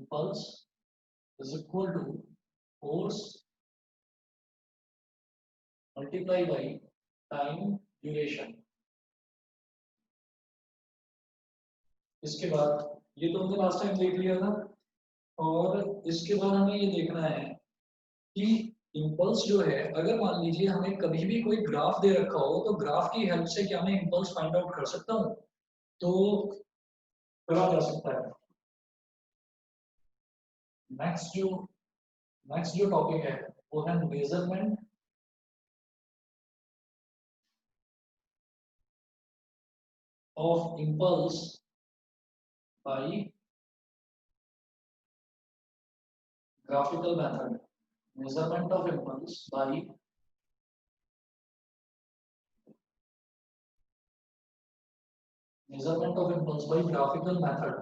impulse is equal to force multiply by time duration। इसके बाद ये तो हमने लास्ट टाइम देख लिया था, और इसके बाद हमें ये देखना है कि इम्पल्स जो है, अगर मान लीजिए हमें कभी भी कोई ग्राफ दे रखा हो तो ग्राफ की हेल्प से क्या मैं इम्पल्स फाइंड आउट कर सकता हूँ? तो करा जा सकता है। नेक्स्ट जो टॉपिक है वो है measurement of impulse by graphical method। measurement of impulse by graphical method।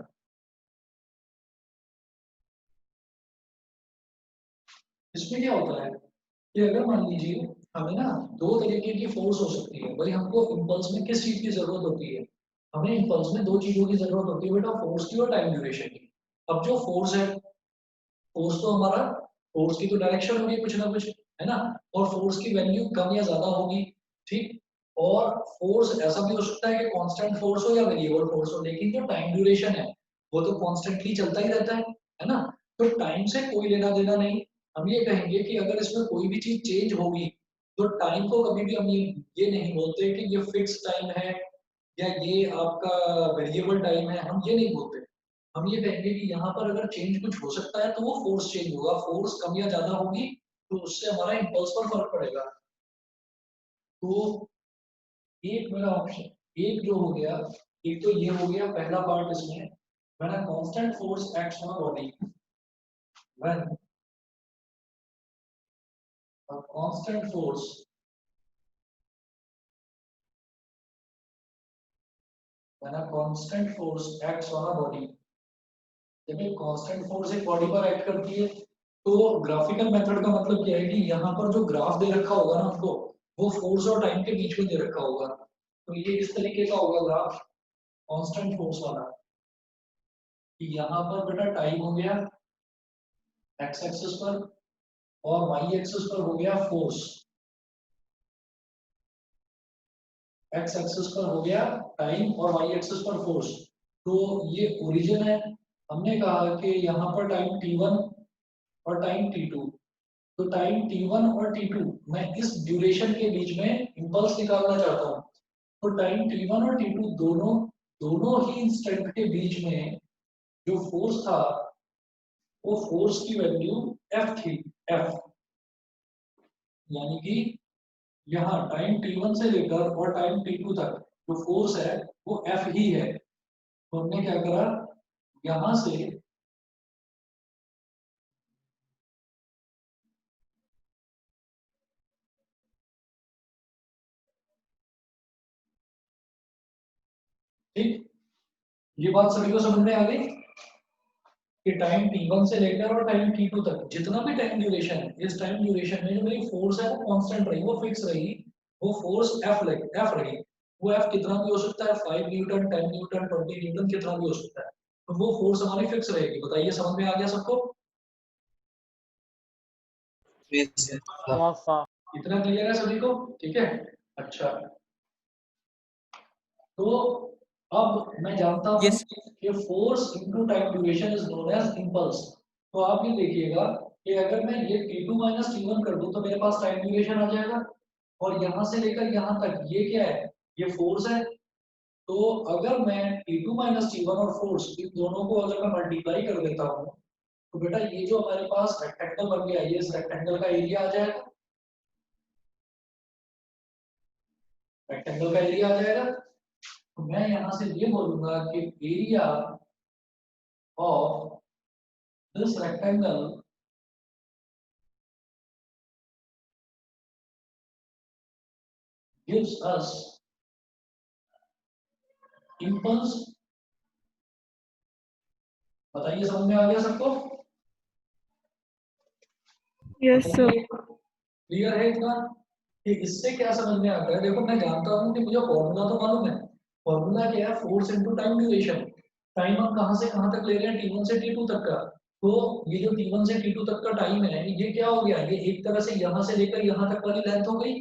इसमें क्या होता है कि अगर मान लीजिए हमें ना दो तरीके की फोर्स हो सकती है, भाई हमको इम्पल्स में किस चीज की जरूरत होती है? हमें इम्पल्स में दो चीजों की जरूरत होती है बेटा, फोर्स की और टाइम ड्यूरेशन की। अब जो फोर्स है, फोर्स तो हमारा, फोर्स की तो डायरेक्शन होगी कुछ ना कुछ, है ना, और फोर्स की वैल्यू कम या ज्यादा होगी, ठीक। और फोर्स ऐसा भी हो सकता है कि कांस्टेंट फोर्स हो या वेरिएबल फोर्स हो, लेकिन जो टाइम ड्यूरेशन है वो तो कांस्टेंटली चलता ही रहता है ना। तो टाइम से कोई लेना देना नहीं। हम ये कहेंगे कि अगर इसमें कोई भी चीज चेंज होगी तो टाइम को कभी भी हम ये नहीं बोलते कि ये फिक्स टाइम है या ये आपका वेरिएबल टाइम है, हम ये नहीं बोलते। हम ये कहेंगे कि यहाँ पर अगर चेंज कुछ हो सकता है तो वो फोर्स चेंज होगा, फोर्स कम या ज्यादा होगी तो उससे हमारा इम्पल्स पर फर्क पड़ेगा। तो एक मेरा ऑप्शन, एक जो हो गया, एक तो ये हो गया पहला पार्ट इसमें, when a constant force acts on a body, when a constant force acts on a body, जब एक कांस्टेंट फोर्स एक बॉडी पर एक्ट करती है तो ग्राफिकल मेथड का मतलब क्या है कि यहाँ पर जो ग्राफ दे रखा होगा ना हमको, वो फोर्स और टाइम के बीच में दे रखा होगा। तो ये इस तरीके का होगा ग्राफ कांस्टेंट फोर्स वाला, कि यहाँ पर बेटा टाइम हो गया एक्स एक्सिस पर और वाई एक्सिस पर हो गया फोर्स, एक्स एक्सिस पर हो गया टाइम और वाई एक्सिस पर फोर्स। तो ये ओरिजिन है। हमने कहा कि यहाँ पर टाइम t1 और टाइम t2, तो टाइम t1 और t2 मैं इस ड्यूरेशन के बीच में इंपल्स निकालना चाहता हूँ। तो टाइम t1 और t2 दोनों दोनों ही इंस्टेंट के बीच में जो फोर्स था वो फोर्स की वैल्यू f थी, f, यानी कि यहाँ टाइम t1 से लेकर और टाइम t2 तक जो फोर्स है वो f ही है। तो हमने क्या करा, यहां से ठीक, ये बात सभी को समझ में आ गई कि टाइम t1 से लेकर और टाइम t2 तक जितना भी टाइम ड्यूरेशन है, इस टाइम ड्यूरेशन में जो मेरी फोर्स है वो कांस्टेंट रही, वो फिक्स रही, वो फोर्स f रही। वो f कितना भी हो सकता है, 5 न्यूटन, 10 न्यूटन, 20 न्यूटन, कितना भी हो सकता है, तो वो फोर्स हमारी फिक्स रहेगी। बताइए समझ में आ गया सबको? इतना क्लियर है सभी को? ठीक है, अच्छा। तो अब मैं जानता हूं कि force into time duration is known as impulse. तो आप ये देखिएगा कि अगर मैं ये t2 माइनस t1 कर दूं तो मेरे पास टाइम ड्यूरेशन आ जाएगा, और यहां से लेकर यहां तक ये क्या है, ये फोर्स है। तो अगर मैं t2 माइनस t1 और फोर्स इन दोनों को अगर मैं मल्टीप्लाई कर देता हूं तो बेटा ये जो हमारे पास रेक्टेंगल बन गया, ये इस रेक्टेंगल का एरिया आ जाएगा, रेक्टेंगल का एरिया आ जाएगा। तो मैं यहां से ये बोलूंगा कि area of this rectangle gives us impulse। बताइए समझ में आ गया सबको? Yes sir. क्लियर है इतना कि इससे क्या समझ में आता है? देखो मैं जानता हूं कि मुझे फॉर्मूला तो मालूम है। फॉर्मूला क्या है, force into time duration. Time हम कहां से कहां तक ले रहे हैं, t1 से t2 तक का। तो ये जो T1 से T2 तक का टाइम है, ये क्या हो गया, ये एक तरह से यहाँ से लेकर यहाँ तक वाली लेंथ हो गई।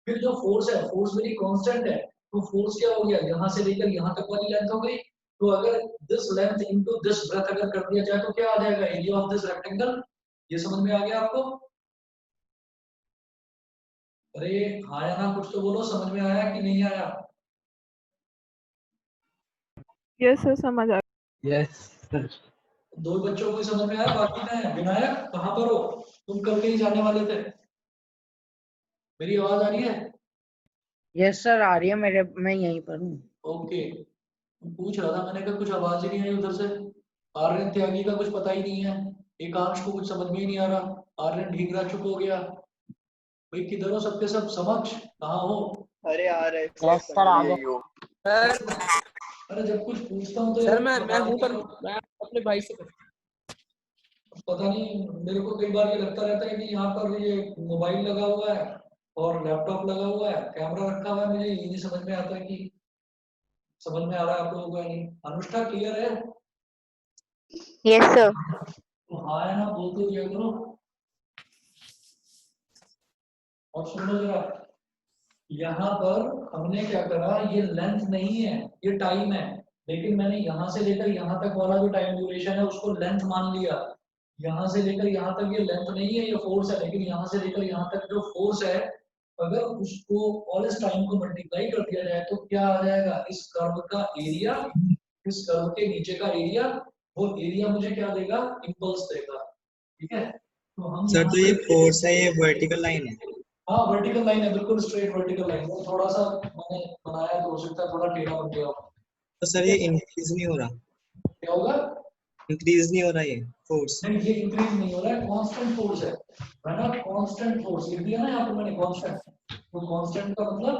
फिर जो फोर्स है, फोर्स वेरी कांस्टेंट है, तो फोर्स क्या हो गया, यहाँ से लेकर यहाँ तक वाली लेंथ हो गई। तो अगर this length into this breadth अगर कर दिया जाए तो क्या आ जाएगा, एरिया ऑफ दिस रेक्टेंगल। ये समझ में आ गया आपको? अरे हाँ या ना, कुछ तो बोलो, समझ में आया कि नहीं आया? यस सर, समझ आ गया। Yes sir. दो बच्चों को ही समझ में आया, बाकी में विनायक कहाँ पर हो? तुम कल के ही जाने वाले थे। मेरी आवाज आ रही है? यस सर, आ रही है मेरे, मैं यहीं पर हूँ। ओके। पूछ रहा था, मैंने कहा कुछ आवाज ही नहीं आई उधर से। आर्यन त्यागी का कुछ पता ही नहीं है, एकांश को कुछ समझ में ही नहीं आ रहा, आर्यन ढींगरा चुप हो गया। भाई किधर हो सबके सब, समक्ष कहाँ हो? अरे यार यस सर, आ गए। अरे जब कुछ पूछता हूँ तो सर यार मैं हूँ, पर मैं अपने भाई से पता नहीं, मेरे को कई बार ये लगता रहता है कि यहाँ पर ये मोबाइल लगा हुआ है और लैपटॉप लगा हुआ है, कैमरा रखा हुआ है, मुझे ये नहीं समझ में आता है कि समझ में आ रहा है आप लोगों को या नहीं। अनुष्ठा क्लियर है? Yes sir. तो हाँ है ना, बोल तो दिया करो। और सुन लो जरा, यहाँ पर हमने क्या करा, ये लेंथ नहीं है, ये टाइम है, लेकिन मैंने यहाँ से लेकर यहाँ तक वाला जो टाइम ड्यूरेशन है उसको लेंथ मान लिया। यहाँ से लेकर यहाँ तक ये लेंथ नहीं है, ये फोर्स है, लेकिन यहाँ से लेकर यहाँ तक जो फोर्स है, अगर उसको और इस टाइम को मल्टीप्लाई कर दिया जाए तो क्या आ जाएगा, इस कर्व का एरिया, इस कर्व के नीचे का एरिया, वो एरिया मुझे क्या देगा, इम्पल्स देगा। ठीक है, तो हम सर, यहाँ तो ये पे फोर्स है, ये वर्टिकल लाइन है? हाँ वर्टिकल लाइन है, बिल्कुल स्ट्रेट वर्टिकल लाइन। वो थोड़ा सा मैंने बनाया तो हो सकता है थोड़ा टेढ़ा बन गया हो। तो सर ये इंक्रीज नहीं हो रहा? क्या होगा? इंक्रीज नहीं हो रहा ये फोर्स? नहीं, ये इंक्रीज नहीं हो रहा है, कांस्टेंट फोर्स है। मैंने कांस्टेंट फोर्स लिख दिया ना यहाँ पर मैंने, कांस्टेंट। तो कांस्टेंट का मतलब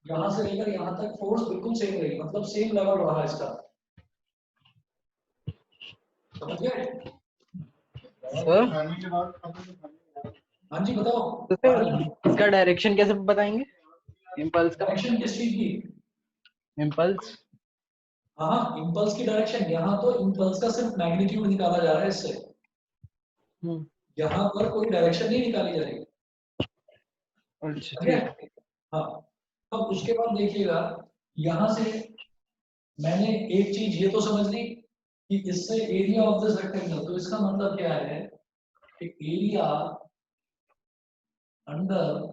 यहाँ से लेकर यहाँ तक फोर्स बिल्कुल सेम रहेगी, मतलब सेम लेवल रहा इसका। समझ गए? सर। हाँ जी बताओ। तो सर इसका डायरेक्शन कैसे बताएंगे, इम्पल्स का? डायरेक्शन किस चीज की? इम्पल्स। हाँ इम्पल्स की डायरेक्शन, यहाँ तो इम्पल्स का सिर्फ मैग्नीट्यूड निकाला जा रहा है इससे, यहाँ पर कोई डायरेक्शन नहीं निकाली जा रही। अच्छा ठीक है? ठीक। हाँ। अब उसके बाद देखिएगा, यहाँ से मैंने एक चीज ये तो समझ ली कि इससे एरिया ऑफ दिस रेक्टेंगल, तो इसका मतलब क्या है कि area under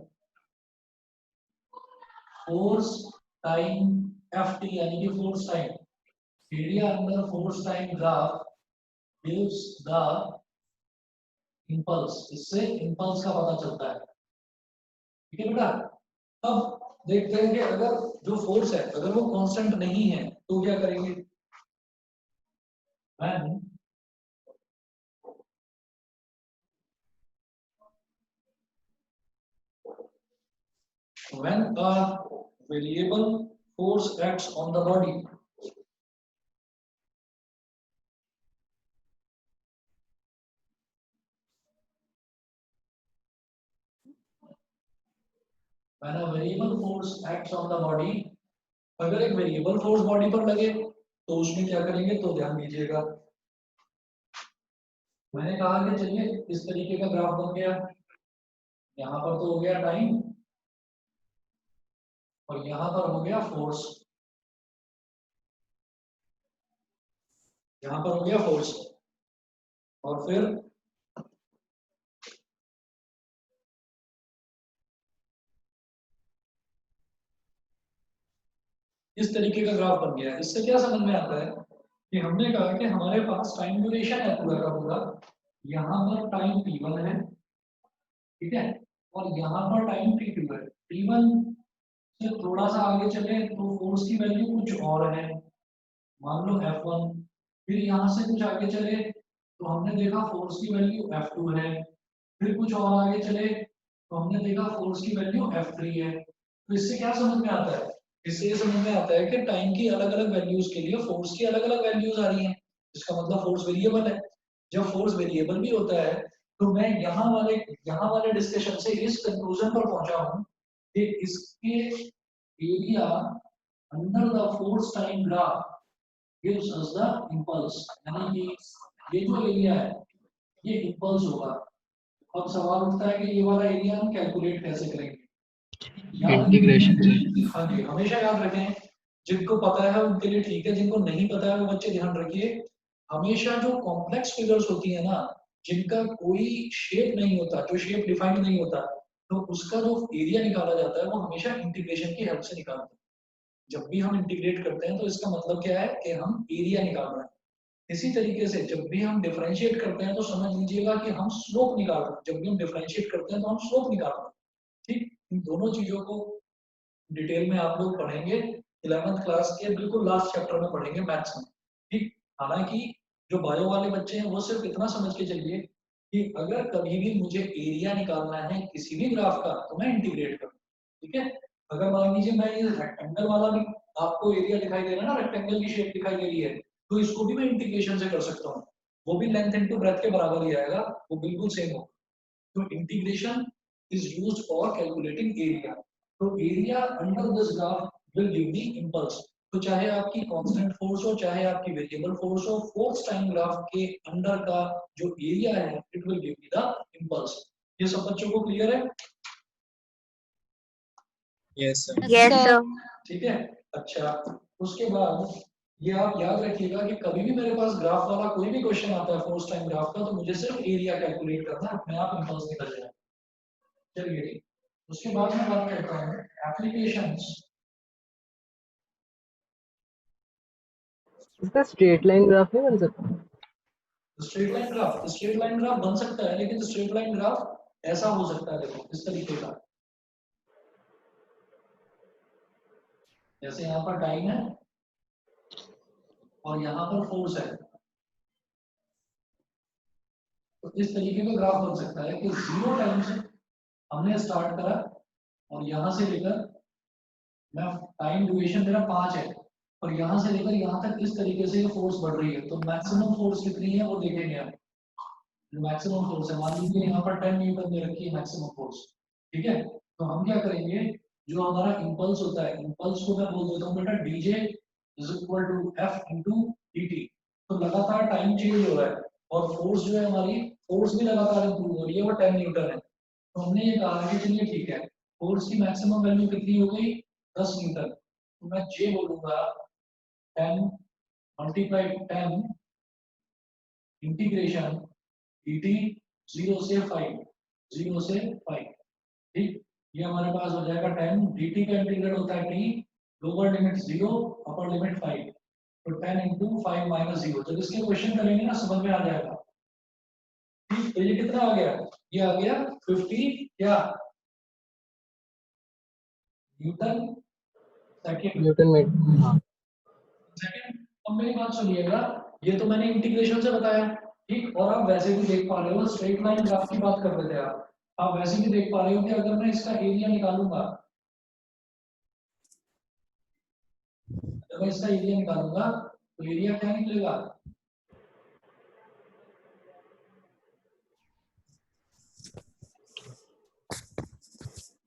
force time F T, यानी कि force time, area under force time graph gives the impulse. इससे इंपल्स का पता चलता है। ठीक है बेटा? अब देखते हैं कि अगर जो फोर्स है अगर वो कांस्टेंट नहीं है तो क्या करेंगे। When a variable force acts on the body, when a variable force acts on the body, अगर एक वेरिएबल फोर्स बॉडी पर लगे तो उसमें क्या करेंगे, तो ध्यान दीजिएगा। मैंने कहा कि चलिए इस तरीके का ग्राफ बन गया, यहाँ पर तो हो गया टाइम और यहाँ पर हो गया फोर्स, यहाँ पर हो गया फोर्स, और फिर इस तरीके का ग्राफ बन गया। इससे क्या समझ में आता है कि हमने कहा कि हमारे पास टाइम ड्यूरेशन है पूरा का पूरा, यहाँ पर टाइम t1 है, ठीक है, और यहाँ पर टाइम t2 है। t1 से थोड़ा सा आगे चले तो फोर्स की वैल्यू कुछ और है, मान लो f1। फिर यहाँ से कुछ आगे चले तो हमने देखा फोर्स की वैल्यू f2 है। फिर कुछ और आगे चले तो हमने देखा फोर्स की वैल्यू f3 है। तो इससे क्या समझ में आता है, इससे ये समझ में आता है कि टाइम की अलग अलग वैल्यूज के लिए फोर्स की अलग अलग वैल्यूज आ रही हैं। इसका मतलब फोर्स वेरिएबल है। जब फोर्स वेरिएबल भी होता है तो मैं यहाँ वाले डिस्कशन से इस कंक्लूजन पर पहुंचा हूँ कि इसके area under the force time graph gives us the impulse, यानी कि ये जो एरिया है ये इम्पल्स होगा। अब सवाल उठता है कि ये वाला एरिया हम कैलकुलेट कैसे करेंगे। इंटीग्रेशन से। हाँ जी, हमेशा याद रखें, जिनको पता है उनके लिए ठीक है, जिनको नहीं पता है वो बच्चे ध्यान रखिए। हमेशा जो कॉम्प्लेक्स फिगर्स होती है ना, जिनका कोई शेप नहीं होता, जो शेप डिफाइंड नहीं होता, तो उसका जो एरिया निकाला जाता है वो हमेशा इंटीग्रेशन की हेल्प से निकालते हैं। जब भी हम इंटीग्रेट करते हैं तो इसका मतलब क्या है कि हम एरिया निकाल रहे हैं। इसी तरीके से जब भी हम डिफरेंशिएट करते हैं तो समझ लीजिएगा कि हम स्लोप निकाल रहे हैं। जब भी हम डिफरेंशिएट करते हैं तो हम स्लोप निकाल रहे हैं। ठीक, इन दोनों चीजों को डिटेल में आप लोग पढ़ेंगे 11th क्लास के बिल्कुल लास्ट चैप्टर में पढ़ेंगे मैथ्स में। ठीक, हालांकि जो बायो वाले बच्चे हैं वो सिर्फ इतना समझ के चलिए कि अगर कभी भी मुझे एरिया निकालना है किसी भी ग्राफ का तो मैं इंटीग्रेट करूँ। ठीक है, अगर मान लीजिए मैं ये रेक्टेंगल वाला भी आपको एरिया दिखाई दे रहा है ना, रेक्टेंगल की शेप दिखाई दे रही है, तो इसको भी मैं इंटीग्रेशन से कर सकता हूँ। वो भी लेंथ इनटू ब्रेथ के बराबर ही आएगा, वो बिल्कुल सेम होगा। तो integration is used for calculating area. तो area under this graph will give me impulse. तो चाहे आपकी कांस्टेंट फोर्स हो, चाहे आपकी वेरिएबल फोर्स हो, फोर्स टाइम ग्राफ के अंडर का जो एरिया है it will give me the impulse. ये सब बच्चों को क्लियर है? Yes sir. Yes, sir. ठीक है, अच्छा, उसके बाद ये आप याद रखिएगा कि कभी भी मेरे पास ग्राफ वाला कोई भी क्वेश्चन आता है फोर्स टाइम ग्राफ का, तो मुझे सिर्फ एरिया कैलकुलेट करना है, अपने आप इंपल्स निकल जाएगा। चलिए, उसके बाद मैं बात करता हूँ एप्लीकेशंस। इसका स्ट्रेट लाइन ग्राफ नहीं बन सकता? स्ट्रेट लाइन ग्राफ बन सकता है, लेकिन स्ट्रेट लाइन ग्राफ ऐसा हो सकता है, देखो इस तरीके का। जैसे यहाँ पर टाइम है और यहाँ पर फोर्स है, तो इस तरीके का ग्राफ बन सकता है कि 0 टाइम से हमने स्टार्ट करा और यहाँ से लेकर, मैं टाइम ड्यूरेशन मेरा 5 है और यहाँ से लेकर यहाँ तक इस तरीके से ये फोर्स बढ़ रही है। तो मैक्सिमम फोर्स कितनी है वो देखेंगे आप। मैक्सिमम फोर्स है, मान लीजिए यहाँ पर 10 न्यूटन दे रखी है मैक्सिमम फोर्स। ठीक है, तो हम क्या करेंगे, जो हमारा इंपल्स होता है, इंपल्स को मैं बोल देता हूँ बेटा DJ is equal to F into D. तो लगातार टाइम चेंज हो रहा है और फोर्स जो है हमारी, फोर्स भी लगातार इंप्रूव हो रही है, वो 10 न्यूटन है। तो हमने ये कहा कि चलिए ठीक है, फोर्स की मैक्सिमम वैल्यू कितनी हो गई, 10 न्यूटन। तो मैं जे बोलूंगा 10 मल्टीप्लाई 10 इंटीग्रेशन dt 0 से 5, 0 से 5। ठीक, ये हमारे पास हो जाएगा 10, dt का इंटीग्रल होता है t, lower limit 0 upper limit 5, तो 10 इंटू 5 माइनस 0। जब इसके क्वेश्चन करेंगे ना समझ में आ जाएगा। ठीक, तो ये कितना आ गया, ये आ गया 50 क्या न्यूटन सेकंड। Newton metre. हाँ। सेकंड, अब मेरी बात सुनिएगा, ये तो मैंने इंटीग्रेशन से बताया। ठीक, और आप वैसे भी देख पा रहे हो, स्ट्रेट लाइन ग्राफ की बात कर रहे थे आप वैसे भी देख पा रहे हो कि अगर मैं इसका एरिया निकालूंगा, जब मैं इसका एरिया निकालूंगा तो एरिया क्या निकलेगा,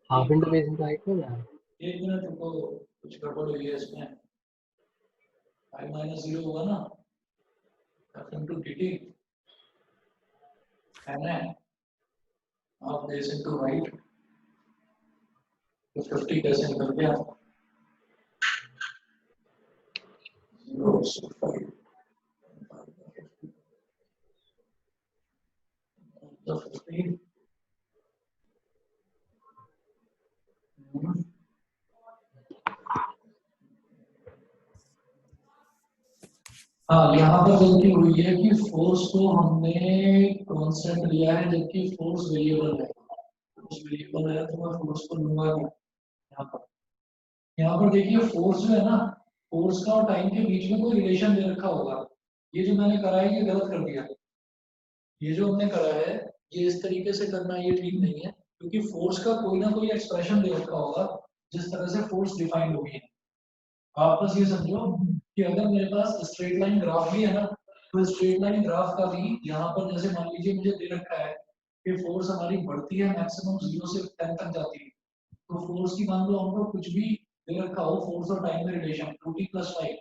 half into base into height हो जाएगा। एक मिनट रुको, कुछ गड़बड़ हुई है इसमें। 5 माइनस 0 होगा ना, एफ इंटू डी टी है ना, हाफ बेस इंटू हाइट, तो 50 कैसे निकल गया, 0 से 5 तो 50। हाँ, यहाँ पर गलती हुई है कि फोर्स को हमने कांस्टेंट लिया है जबकि फोर्स वेरिएबल है। फोर्स वेरिएबल है तो मैं फोर्स को लूंगा नहीं यहाँ पर। यहाँ पर देखिए फोर्स जो है ना, फोर्स का और टाइम के बीच में कोई रिलेशन दे रखा होगा। ये जो मैंने करा है ये गलत कर दिया। ये जो हमने करा है ये इस तरीके से करना ये ठीक नहीं है, क्योंकि फोर्स का कोई ना कोई एक्सप्रेशन दे रखा होगा जिस तरह से फोर्स डिफाइंड होगी है। आप बस ये समझो कि अगर मेरे पास स्ट्रेट लाइन ग्राफ भी है ना, तो स्ट्रेट लाइन ग्राफ का भी यहाँ पर जैसे मान लीजिए मुझे दे रखा है कि फोर्स हमारी बढ़ती है मैक्सिमम 0 से 10 तक जाती है। तो फोर्स की मान लो हमको कुछ भी दे रखा हो, फोर्स और टाइम में रिलेशन 2t + 5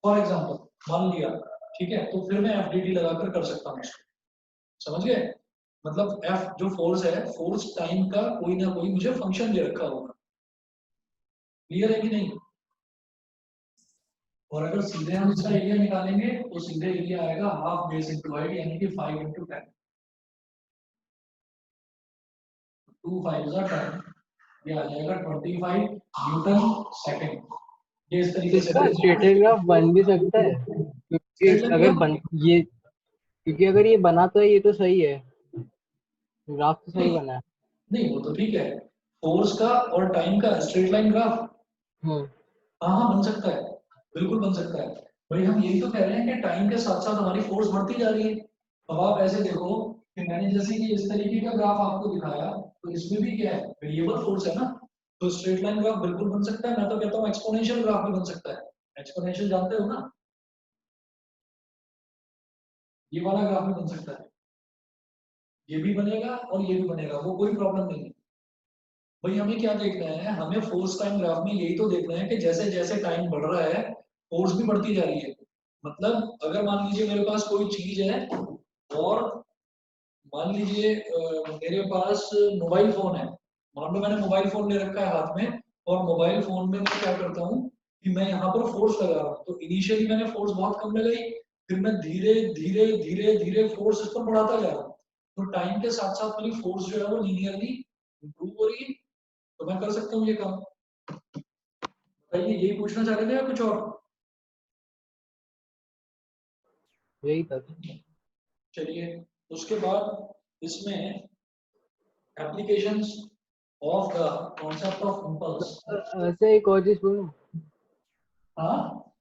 फॉर एग्जाम्पल मान लिया, ठीक है, तो फिर मैं FDT लगाकर कर सकता हूँ उसको, समझ गए? मतलब F जो फोर्स है, फोर्स टाइम का कोई ना कोई मुझे फंक्शन दे रखा होगा, क्लियर है कि नहीं? और अगर सीधे हम इसका एरिया निकालेंगे तो सीधे एरिया आएगा हाफ बेस इंटू हाइट, यानी कि 5 इंटू 10, 2 5 10, ये आ जाएगा 25 न्यूटन सेकंड। ये इस तरीके से इसका स्ट्रेट लाइन ग्राफ बन भी सकता है, क्योंकि अगर बन ये क्योंकि अगर ये बना तो ये तो सही है, ग्राफ तो सही बना है। नहीं, वो तो ठीक है, फोर्स का और टाइम का स्ट्रेट लाइन ग्राफ, हाँ हाँ बन सकता है, बिल्कुल बन सकता है। भाई हम यही तो कह रहे हैं कि टाइम के साथ साथ हमारी फोर्स बढ़ती जा रही है। अब आप ऐसे देखो कि मैंने जैसे कि इस तरीके का ग्राफ आपको दिखाया, तो इसमें भी क्या है, वेरिएबल फोर्स है ना, तो स्ट्रेट लाइन ग्राफ बिल्कुल बन सकता है। मैं तो कहता हूँ एक्सपोनेंशियल ग्राफ भी बन सकता है, एक्सपोनेंशियल जानते हो ना, ये वाला ग्राफ भी बन सकता है, ये भी बनेगा और ये भी बनेगा, वो कोई प्रॉब्लम नहीं है। भाई हमें क्या देखना है, हमें फोर्स टाइम ग्राफ में यही तो देखना है कि जैसे जैसे टाइम बढ़ रहा है फोर्स भी बढ़ती जा रही है। मतलब अगर मान लीजिए मेरे पास कोई चीज है, और मान लीजिए मेरे पास मोबाइल फोन है, मान लो मैंने मोबाइल फोन ले रखा है हाथ में, और मोबाइल फोन में मैं क्या करता हूँ कि मैं यहाँ पर फोर्स लगा रहा हूँ, तो इनिशियली मैंने फोर्स बहुत कम लगाई, फिर मैं धीरे धीरे धीरे धीरे फोर्स इस पर बढ़ाता जा रहा हूँ, तो टाइम के साथ साथ मेरी फोर्स जो है वो लीनियरली इंप्रूव हो रही है, तो मैं कर सकता हूँ ये काम। बताइए, यही पूछना चाह रहे थे या कुछ और? यही था। चलिए, उसके बाद इसमें applications of the concept of impulse. ऐसे एक और चीज बोलूं, हाँ,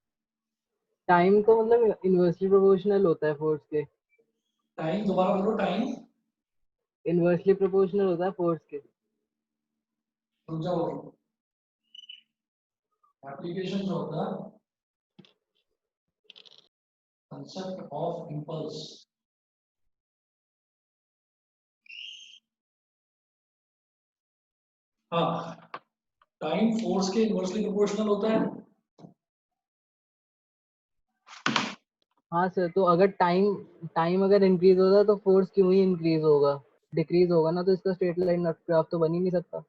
टाइम तो मतलब इनवर्सली प्रोपोर्शनल होता है फोर्स के, टाइम दोबारा बोलो, टाइम इनवर्सली प्रोपोर्शनल होता है फोर्स के। रुक जाओ, applications of the concept of impulse. हाँ, टाइम फोर्स के इनवर्सली प्रोपोर्शनल होता है। हाँ सर, तो अगर टाइम टाइम अगर इंक्रीज होता है तो फोर्स क्यों ही इंक्रीज होगा, डिक्रीज होगा ना, तो इसका स्ट्रेट लाइन ग्राफ तो बन ही नहीं सकता।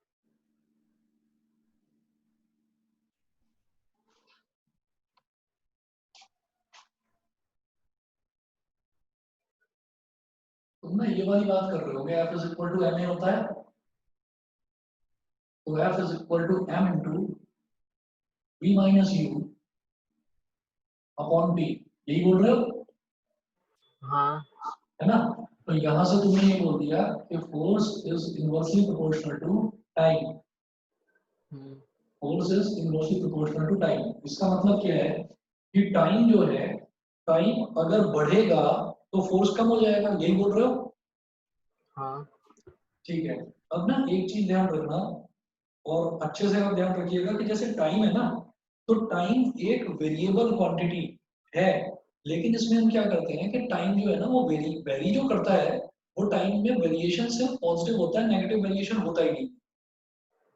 तुम ना ये वाली बात कर रहे हो, F is equal to M A होता है, तो F is equal to M into V minus U upon T, यही बोल रहे हो, हाँ। है ना? तो यहां से तुमने ये बोल दिया कि force is inversely proportional to time, force is inversely proportional to time. इसका मतलब क्या है कि टाइम जो है, टाइम अगर बढ़ेगा तो फोर्स कम हो जाएगा, यही बोल रहे हो? हाँ। ठीक है। अब ना एक चीज ध्यान रखना, और अच्छे से आप ध्यान रखिएगा कि जैसे टाइम है ना, तो टाइम एक वेरिएबल क्वांटिटी है, लेकिन इसमें हम क्या करते हैं कि टाइम जो है ना वो वेरी वेरी जो करता है, वो टाइम में वेरिएशन सिर्फ पॉजिटिव होता है, नेगेटिव वेरिएशन होता ही नहीं,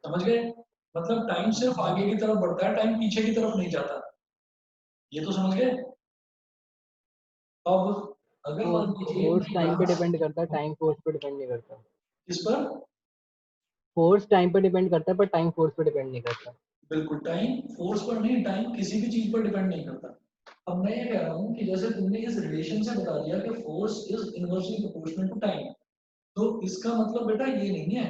समझ गए? मतलब टाइम सिर्फ आगे की तरफ बढ़ता है, टाइम पीछे की तरफ नहीं जाता, ये तो समझ गए? अब अगर तो मान लीजिए फोर्स मैं टाइम पे यहाँ डिपेंड करता है, टाइम फोर्स पे डिपेंड नहीं करता। इस पर, फोर्स टाइम पे डिपेंड करता है पर टाइम फोर्स पे डिपेंड नहीं करता। बिल्कुल टाइम फोर्स पर नहीं, टाइम किसी भी चीज पर डिपेंड नहीं करता। अब मैं ये कह रहा हूँ कि जैसे तुमने इस रिलेशन से बता दिया कि force is inversely proportional to time, तो इसका मतलब बेटा ये नहीं है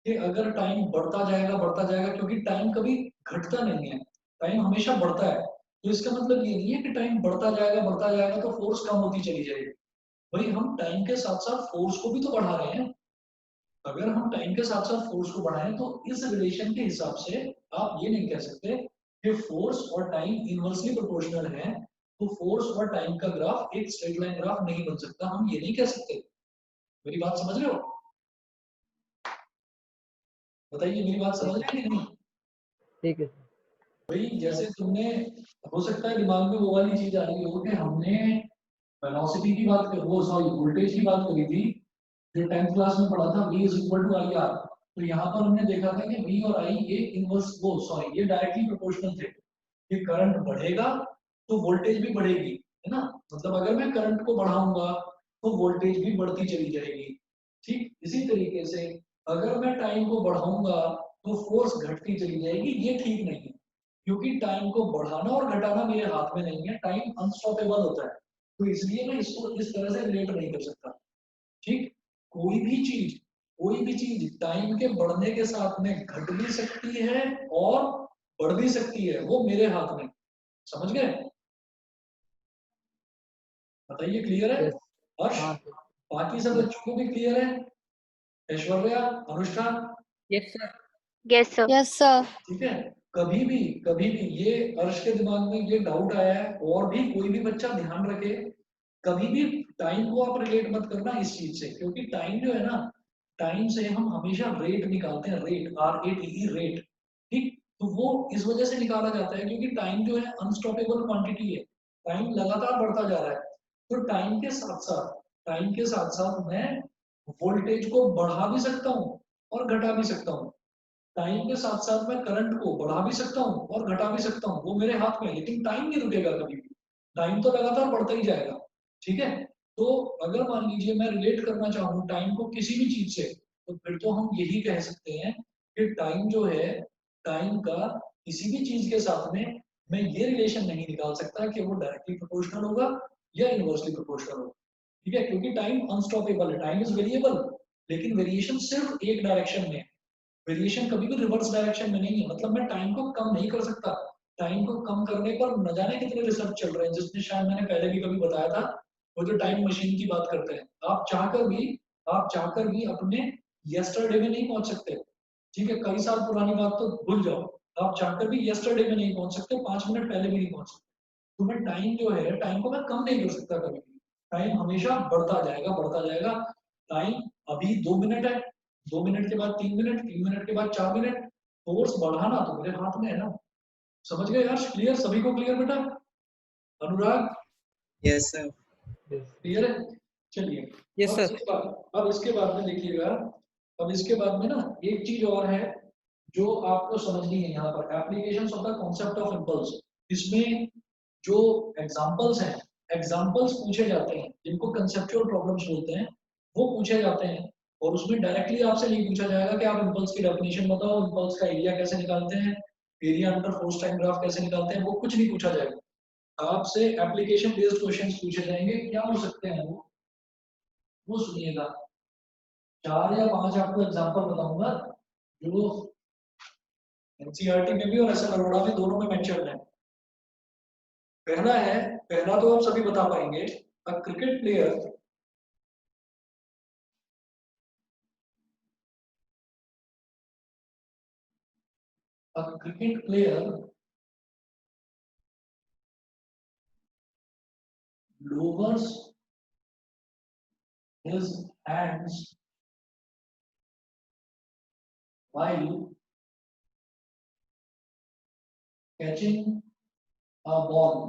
कि अगर टाइम बढ़ता जाएगा, क्योंकि टाइम कभी घटता नहीं है, टाइम हमेशा बढ़ता है, तो इसका मतलब ये नहीं है कि टाइम बढ़ता जाएगा तो फोर्स कम होती चली जाएगी। भाई हम टाइम के साथ साथ फोर्स को भी तो बढ़ा रहे हैं, अगर हम टाइम के साथ साथ फोर्स को बढ़ाएं तो इस रिलेशन के हिसाब से आप ये नहीं कह सकते कि फोर्स और टाइम इनवर्सली प्रोपोर्शनल है, तो फोर्स और टाइम का ग्राफ एक स्ट्रेट लाइन ग्राफ नहीं बन सकता, हम ये नहीं कह सकते। मेरी बात समझ रहे हो? बताइए, मेरी बात समझ रहे हैं कि नहीं? ठीक है। भाई जैसे तुमने, हो सकता है दिमाग में वो वाली चीज आ रही हो कि हमने वेलोसिटी की बात कर, वो सॉरी वोल्टेज की बात करी थी, जो 10th क्लास में पढ़ा था, V is equal to I R, तो यहाँ पर हमने देखा था कि V और I ये इनवर्स, वो सॉरी ये डायरेक्टली प्रोपोर्शनल थे, कि करंट बढ़ेगा तो वोल्टेज भी बढ़ेगी, है ना। मतलब अगर मैं करंट को बढ़ाऊंगा तो वोल्टेज भी बढ़ती चली जाएगी। ठीक इसी तरीके से अगर मैं टाइम को बढ़ाऊंगा तो फोर्स घटती चली जाएगी। ये ठीक नहीं है, क्योंकि टाइम को बढ़ाना और घटाना मेरे हाथ में नहीं है। टाइम अनस्टॉपेबल होता है, तो इसलिए मैं इसको इस तरह से रिलेट नहीं कर सकता। ठीक, कोई भी चीज टाइम के बढ़ने के साथ में घट भी सकती है और बढ़ भी सकती है, वो मेरे हाथ में। समझ गए? बताइए, क्लियर है? यस। हर्ष, हाँ सर। बाकी सब बच्चों को भी क्लियर है? Aishwarya, Anushtha, yes sir. Yes, sir. Yes sir. ठीक है। कभी भी ये हर्ष के दिमाग में ये डाउट आया है, और भी कोई भी बच्चा ध्यान रखे, कभी भी टाइम को आप रिलेट मत करना इस चीज से, क्योंकि टाइम जो है ना, टाइम से हम हमेशा रेट निकालते हैं, रेट, RATE, रेट। ठीक, तो वो इस वजह से निकाला जाता है क्योंकि टाइम जो है अनस्टॉपेबल क्वांटिटी है, टाइम लगातार बढ़ता जा रहा है। तो टाइम के साथ साथ मैं वोल्टेज को बढ़ा भी सकता हूँ और घटा भी सकता हूँ। टाइम के साथ साथ मैं करंट को बढ़ा भी सकता हूँ और घटा भी सकता हूँ, वो मेरे हाथ में है। लेकिन टाइम नहीं रुकेगा कभी भी, टाइम तो लगातार बढ़ता ही जाएगा। ठीक है, तो अगर मान लीजिए मैं रिलेट करना चाहूँ टाइम को किसी भी चीज से, तो फिर तो हम यही कह सकते हैं कि टाइम जो है, टाइम का किसी भी चीज के साथ में मैं ये रिलेशन नहीं निकाल सकता कि वो डायरेक्टली प्रोपोर्शनल होगा या इनवर्सली प्रोपोर्शनल होगा। ठीक है, क्योंकि टाइम अनस्टॉपेबल है, टाइम इज वेरिएबल, लेकिन वेरिएशन सिर्फ एक डायरेक्शन में है। वेरिएशन कभी भी रिवर्स डायरेक्शन में नहीं है। मतलब मैं टाइम को कम नहीं कर सकता। टाइम को कम करने पर न जाने कितने रिसर्च चल रहे हैं, जिसमें शायद मैंने पहले भी कभी बताया था, वो जो टाइम मशीन की बात करते हैं। आप चाहकर भी अपने यस्टरडे में नहीं पहुंच सकते। ठीक है, कई साल पुरानी बात तो भूल जाओ, आप चाहकर भी यस्टरडे में नहीं पहुंच सकते, 5 मिनट पहले भी नहीं पहुंच सकते। तो मैं टाइम जो है, टाइम को मैं कम नहीं कर सकता कभी भी। टाइम हमेशा बढ़ता जाएगा, बढ़ता जाएगा। टाइम अभी 2 मिनट है, 2 मिनट के बाद 3 मिनट, 3 मिनट के बाद 4 मिनट। फोर्स बढ़ाना तो मेरे हाथ में है ना। समझ गए हर्ष? क्लियर? सभी को क्लियर बेटा? अनुराग, यस सर। क्लियर है? चलिए, यस अब सर। इसके बाद में देखिएगा, अब इसके बाद में ना एक चीज और है जो आपको समझनी है यहाँ पर, applications of the concept of impulse. इसमें जो एग्जांपल्स हैं, एग्जांपल्स पूछे जाते हैं जिनको कंसेप्चुअल प्रॉब्लम्स बोलते हैं, वो पूछे जाते हैं। और उसमें डायरेक्टली आपसे नहीं पूछा जाएगा कि आप इम्पल्स की डेफिनेशन बताओ, इम्पल्स का एरिया कैसे निकालते हैं, area under force time graph कैसे निकालते हैं, वो कुछ नहीं पूछा जाएगा। आपसे एप्लीकेशन बेस्ड क्वेश्चंस पूछे जाएंगे। क्या हो सकते हैं वो सुनिएगा। 4 या 5 आपको एग्जांपल बताऊंगा जो एनसीईआरटी में भी और एसएन अरोड़ा में दोनों में मेंशन है। पहला तो आप सभी बता पाएंगे। A cricket player lowers his hands while catching a ball।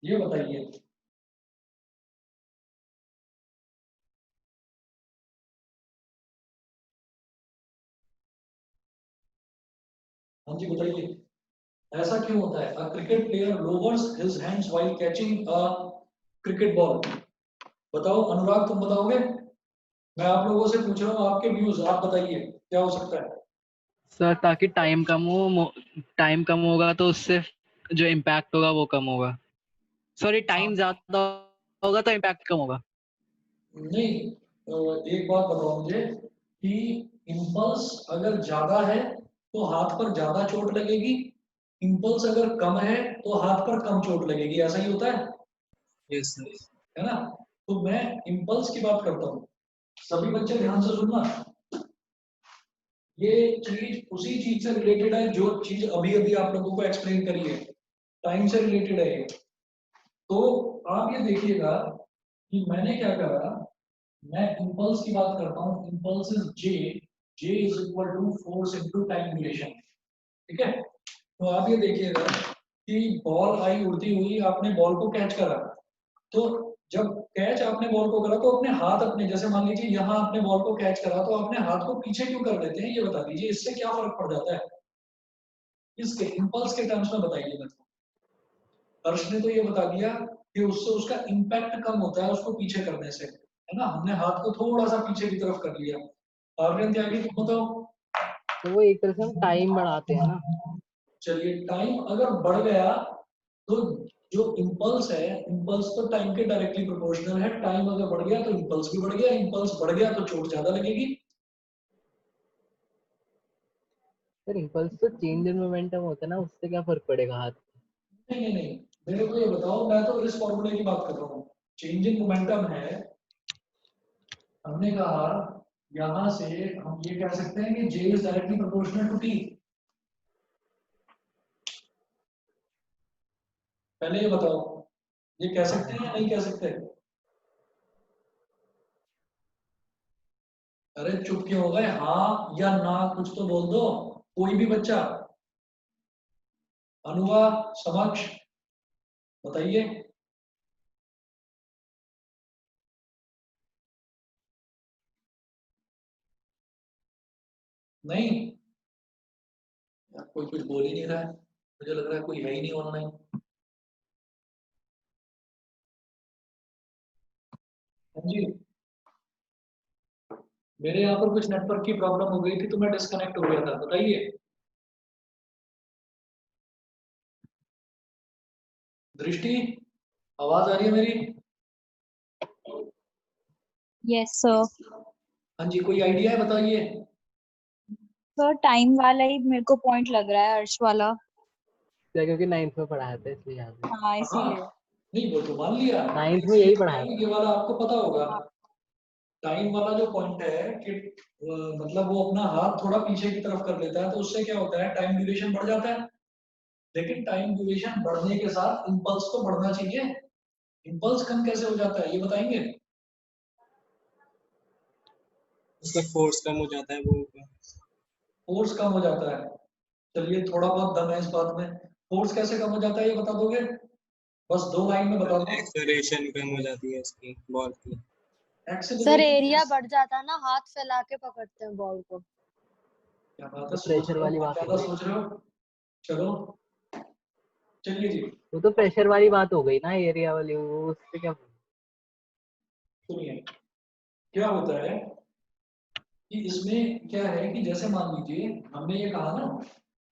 ये बताइए, हाँ जी बताइए, ऐसा क्यों होता है? A cricket player lowers his hands while catching a cricket ball. बताओ अनुराग, तुम बताओगे? मैं आप लोगों से पूछ रहा हूँ आपके व्यूज, आप बताइए क्या हो सकता है। सर ताकि टाइम कम होगा तो उससे जो इम्पैक्ट होगा वो कम होगा। सॉरी, टाइम ज्यादा होगा तो इम्पैक्ट कम होगा। नहीं, एक बात बताओ मुझे कि इम्पल्स अगर ज्यादा है तो हाथ पर ज्यादा चोट लगेगी, इम्पल्स अगर कम है तो हाथ पर कम चोट लगेगी, ऐसा ही होता यस सर। है ना। तो मैं इम्पल्स की बात करता हूँ, सभी बच्चे ध्यान से सुनना। ये चीज उसी चीज से रिलेटेड है जो चीज अभी अभी आप लोगों को एक्सप्लेन करी है, टाइम से रिलेटेड है ये। तो आप ये देखिएगा कि मैंने क्या करा, मैं इम्पल्स की बात करता हूँ। Impulse is J is equal to force into time duration. ठीक है, तो आप ये देखिएगा कि बॉल आई उड़ती हुई, आपने बॉल को कैच करा। तो जब कैच आपने बॉल को करा तो अपने हाथ, अपने जैसे मान लीजिए यहाँ आपने बॉल को कैच करा, तो अपने हाथ को पीछे क्यों कर देते हैं, ये बता दीजिए, इससे क्या फर्क पड़ जाता है? इसके इम्पल्स के टर्म्स में बताइए मेरे को। हर्ष ने तो ये बता दिया कि उससे उसका इम्पैक्ट कम होता है उसको पीछे करने से, है ना, हमने हाथ को थोड़ा सा पीछे की तरफ कर लिया। आर्यन त्यागी तुम बताओ। तो वो एक तरह से हम टाइम बढ़ाते हैं ना। चलिए टाइम अगर बढ़ गया तो जो इम्पल्स है, इम्पल्स तो टाइम के डायरेक्टली प्रोपोर्शनल है, टाइम अगर बढ़ गया तो इम्पल्स भी बढ़ गया, इम्पल्स बढ़ गया तो चोट ज्यादा लगेगी। सर इम्पल्स तो चेंज इन मोमेंटम होता है ना, उससे क्या फर्क पड़ेगा हाथ? नहीं नहीं नहीं, मेरे को ये बताओ, मैं तो इस फॉर्मूले की बात कर रहा हूँ। चेंज इन मोमेंटम है, हमने कहा यहां से हम ये कह सकते हैं कि J is directly proportional to T। पहले ये बताओ, ये कह सकते हैं या नहीं कह सकते? अरे चुप क्यों हो गए, हाँ या ना कुछ तो बोल दो, कोई भी बच्चा। अनुवा, समक्ष, बताइए। नहीं यार, कोई कुछ बोल ही नहीं रहा है, मुझे लग रहा है कोई है ही नहीं ऑनलाइन। हाँ जी, मेरे यहाँ पर कुछ नेटवर्क की प्रॉब्लम हो गई थी तो मैं डिस्कनेक्ट हो गया था, बताइए। दृष्टि, आवाज आ रही है मेरी? Yes sir. हाँ जी, कोई आइडिया है, बताइए। सर टाइम वाला ही मेरे को पॉइंट लग रहा है, अर्श वाला। क्या, क्योंकि 9th में पढ़ाया था इसलिए याद है। हाँ हाँ, इसीलिए। नहीं वो तो मान लिया, 9th में यही पढ़ाया था। ये वाला आपको पता होगा। हाँ टाइम वाला जो पॉइंट है कि मतलब वो अपना हाथ थोड़ा पीछे की तरफ कर लेता है तो उससे क्या होता है, टाइम ड्यूरेशन बढ़ जाता है। लेकिन टाइम ड्यूरेशन बढ़ने के साथ इम्पल्स तो बढ़ना चाहिए, इम्पल्स कम कैसे हो जाता है ये बताएंगे? उसका फोर्स कम हो जाता है वो। फोर्स कम हो जाता है, चलिए थोड़ा बहुत दम है इस बात में। फोर्स कैसे कम हो जाता है ये बता दोगे? बस 2 लाइन में बता दो। एक्सेलरेशन कम हो जाती है उसकी बॉल की। सर एक्सेलरेशन, एरिया बढ़ जाता है ना, हाथ फैला के पकड़ते हैं बॉल को। क्या बात है, तो सोच प्रेशर रहे हो, वाली बहुत बात हो ज्यादा गई। सोच रहे हो। चलो, चलिए जी, वो तो प्रेशर वाली बात हो गई ना, एरिया वाली, वो उससे क्या? सुनिए क्या होता है कि इसमें क्या है कि जैसे मान लीजिए हमने ये कहा ना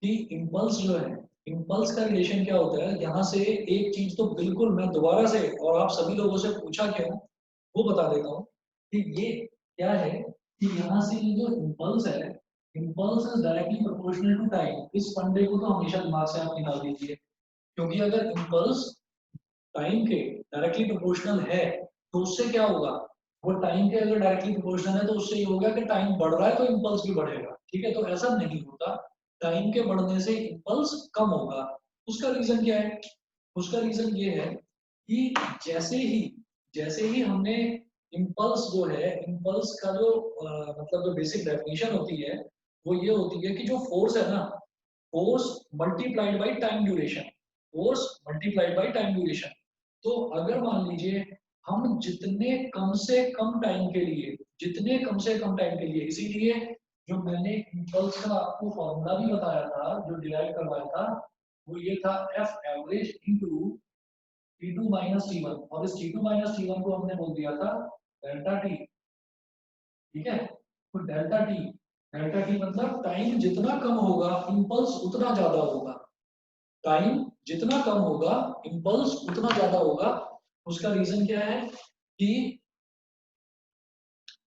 कि इम्पल्स जो है, इम्पल्स का रिलेशन क्या होता है, यहाँ से एक चीज तो बिल्कुल मैं दोबारा से और आप सभी लोगों से पूछा क्यों वो बता देता हूँ कि ये क्या है कि यहाँ से ये जो इम्पल्स है, impulse is directly proportional to time. इस फंडे को तो हमेशा दिमाग से आप निकाल दीजिए, क्योंकि अगर इम्पल्स टाइम के डायरेक्टली प्रोपोर्शनल है तो उससे क्या होगा, वो टाइम के अगर डायरेक्टली प्रोपोर्शनल है तो उससे ये होगा कि टाइम बढ़ रहा है तो इम्पल्स भी बढ़ेगा, ठीक है? तो ऐसा नहीं होता, टाइम के बढ़ने से इम्पल्स कम होगा। उसका रीजन क्या है? उसका रीजन ये है कि जैसे ही हमने इम्पल्स जो है, इम्पल्स का जो मतलब जो बेसिक डेफिनेशन होती है वो ये होती है कि जो फोर्स है ना, force multiplied by time duration, force multiplied by time duration. तो अगर मान लीजिए हम जितने कम से कम टाइम के लिए, जितने कम से कम टाइम के लिए, इसीलिए जो मैंने इम्पल्स का आपको फॉर्मूला भी बताया था, जो डिराइव करवाया था, वो ये था F average into T2 minus T1, और इस T2 माइनस T1 को हमने बोल दिया था डेल्टा टी, ठीक है? तो डेल्टा टी मतलब टाइम जितना कम होगा इम्पल्स उतना ज्यादा होगा, टाइम जितना कम होगा इम्पल्स उतना ज्यादा होगा। उसका रीजन क्या है कि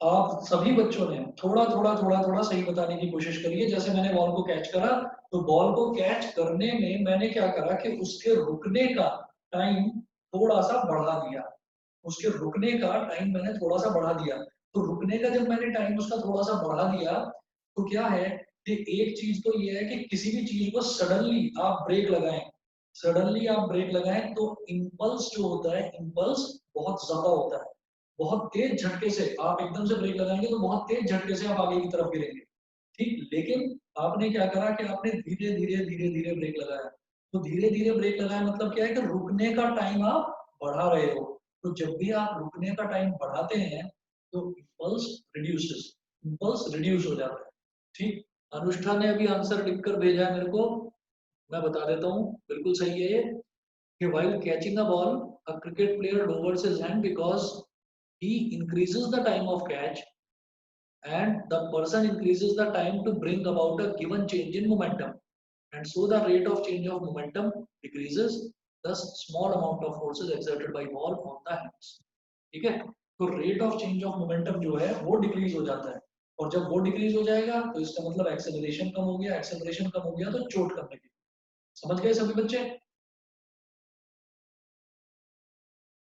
आप सभी बच्चों ने थोड़ा सही बताने की कोशिश करिए। जैसे मैंने बॉल को कैच करा तो बॉल को कैच करने में मैंने क्या करा कि उसके रुकने का टाइम थोड़ा सा बढ़ा दिया, उसके रुकने का टाइम मैंने थोड़ा सा बढ़ा दिया। तो रुकने का जब मैंने टाइम उसका थोड़ा सा बढ़ा दिया तो क्या है कि एक चीज तो ये है कि किसी भी चीज को सडनली आप ब्रेक लगाएं, सडनली आप ब्रेक लगाएं तो इम्पल्स जो होता है, इम्पल्स बहुत ज्यादा होता है, बहुत तेज झटके से आप एकदम से ब्रेक लगाएंगे तो बहुत तेज झटके से आप आगे की तरफ गिरेंगे, ठीक? लेकिन आपने क्या करा कि आपने धीरे धीरे ब्रेक लगाया। तो धीरे धीरे ब्रेक लगाया मतलब क्या है कि रुकने का टाइम आप बढ़ा रहे हो। तो जब भी आप रुकने का टाइम बढ़ाते हैं तो इम्पल्स रिड्यूस हो जाता है, ठीक? अनुष्ठा ने अभी आंसर लिखकर भेजा है मेरे को, मैं बता देता हूँ, बिल्कुल सही है ये। कि while catching a ball, a cricket player lowers his hand because he increases the time of catch, and the person increases the time to bring about a given change in momentum, and so the rate of change of momentum decreases, thus small amount of force is exerted by ball on the hands. ठीक है, तो rate of change of momentum जो है वो decrease हो जाता है, और जब वो डिक्रीज हो जाएगा तो इसका मतलब एक्सेलरेशन कम हो गया, एक्सेलरेशन कम हो गया तो चोट कम लगेगी। समझ गए सभी बच्चे?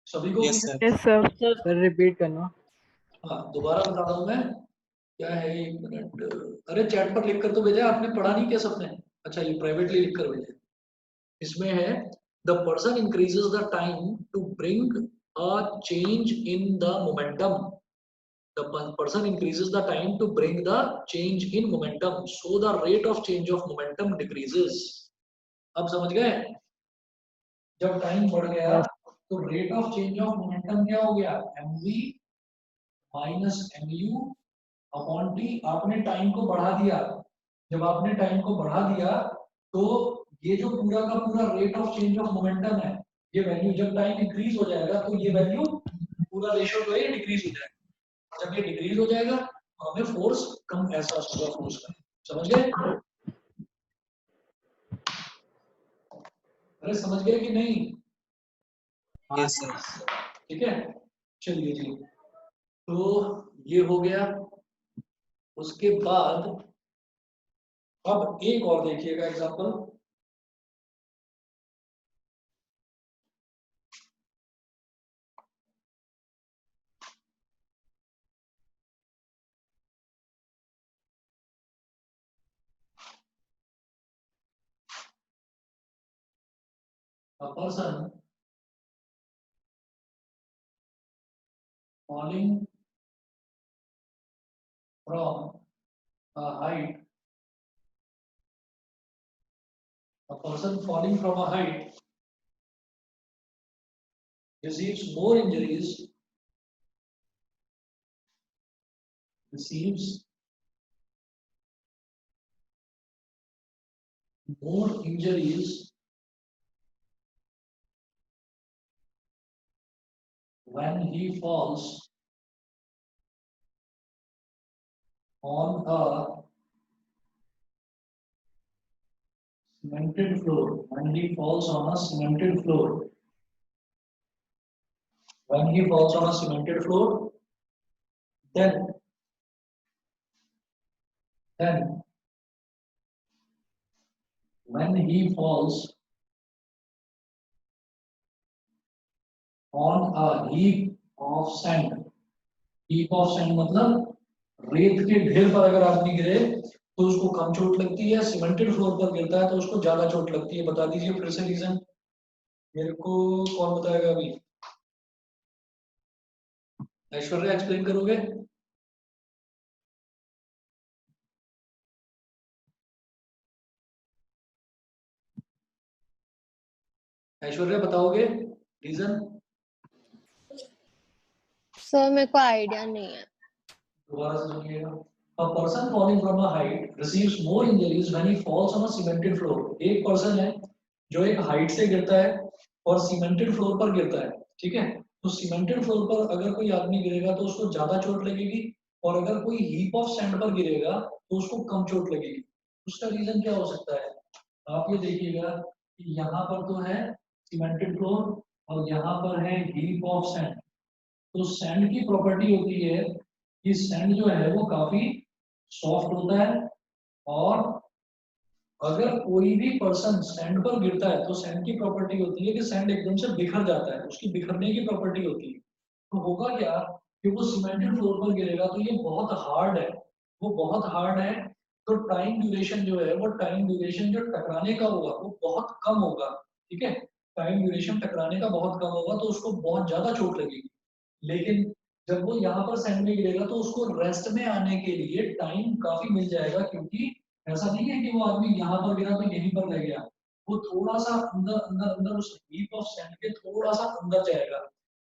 सभी को yes sir. Yes, sir. Sir repeat करना। हाँ दोबारा बता रहा हूँ मैं, क्या है, एक मिनट, अरे चैट पर लिख कर तो भेजा, आपने पढ़ा नहीं क्या सबने? अच्छा ये प्राइवेटली लिख कर भेजा। इसमें है the person increases the time to bring a change in the momentum, the person increases the time to bring the change in momentum, so the rate of change of momentum decreases। अब समझ गए? जब time बढ़ गया तो rate of change of momentum क्या हो गया, mv minus mu upon t। आपने टाइम को बढ़ा दिया, जब आपने टाइम को बढ़ा दिया तो ये जो पूरा का पूरा rate of change of momentum है, ये वैल्यू जब टाइम इंक्रीज हो जाएगा तो ये वैल्यू पूरा रेशियो जो है डिक्रीज हो जाएगा, जब ये डिक्रीज हो जाएगा तो हमें फोर्स कम एहसास होगा फोर्स का। समझ गए? अरे समझ गए कि नहीं? Yes sir. ठीक है, चलिए जी, तो ये हो गया। उसके बाद अब एक और देखिएगा example, a person falling from a height, a person falling from a height receives more injuries, receives more injuries when he falls on a cemented floor, when he falls on a cemented floor, when he falls on a cemented floor, then when he falls on a heap of sand, heap of sand मतलब रेत के ढेर पर अगर आदमी गिरे तो उसको कम चोट लगती है, सीमेंटेड फ्लोर पर गिरता है तो उसको ज्यादा चोट लगती है। बता दीजिए फिर से रीजन, मेरे को कौन बताएगा अभी? ऐश्वर्या एक्सप्लेन करोगे? ऐश्वर्या बताओगे रीजन? सर मेरे को आइडिया नहीं है। दोबारा से सुनिएगा। A person falling from a height receives more injuries when he falls on a cemented floor। एक पर्सन है जो एक हाइट से गिरता है और सीमेंटेड फ्लोर पर गिरता है, ठीक है? तो सीमेंटेड फ्लोर पर अगर कोई आदमी गिरेगा तो उसको ज्यादा चोट लगेगी, और अगर कोई हीप ऑफ सैंड पर गिरेगा तो उसको कम चोट लगेगी। उसका रीजन क्या हो सकता है? आप ये देखिएगा कि यहाँ पर तो है सीमेंटेड फ्लोर और यहाँ पर है हीप ऑफ सैंड। तो सैंड की प्रॉपर्टी होती है कि सैंड जो है वो काफी सॉफ्ट होता है, और अगर कोई भी पर्सन सैंड पर गिरता है तो सैंड की प्रॉपर्टी होती है कि सैंड एकदम से बिखर जाता है, उसकी बिखरने की प्रॉपर्टी होती है। तो होगा क्या कि वो सीमेंटेड फ्लोर पर गिरेगा तो ये बहुत हार्ड है, वो बहुत हार्ड है, तो टाइम ड्यूरेशन जो है वो टाइम ड्यूरेशन जो टकराने का होगा वो बहुत कम होगा, ठीक है? टाइम ड्यूरेशन टकराने का बहुत कम होगा तो उसको बहुत ज्यादा चोट लगेगी। लेकिन जब वो यहाँ पर सैंड में गिरेगा तो उसको रेस्ट में आने के लिए टाइम काफी मिल जाएगा, क्योंकि ऐसा नहीं है कि वो आदमी यहाँ पर गिरा तो यहीं पर रह गया, वो थोड़ा सा अंदर अंदर अंदर उस हीप ऑफ सैंड के थोड़ा सा अंदर जाएगा।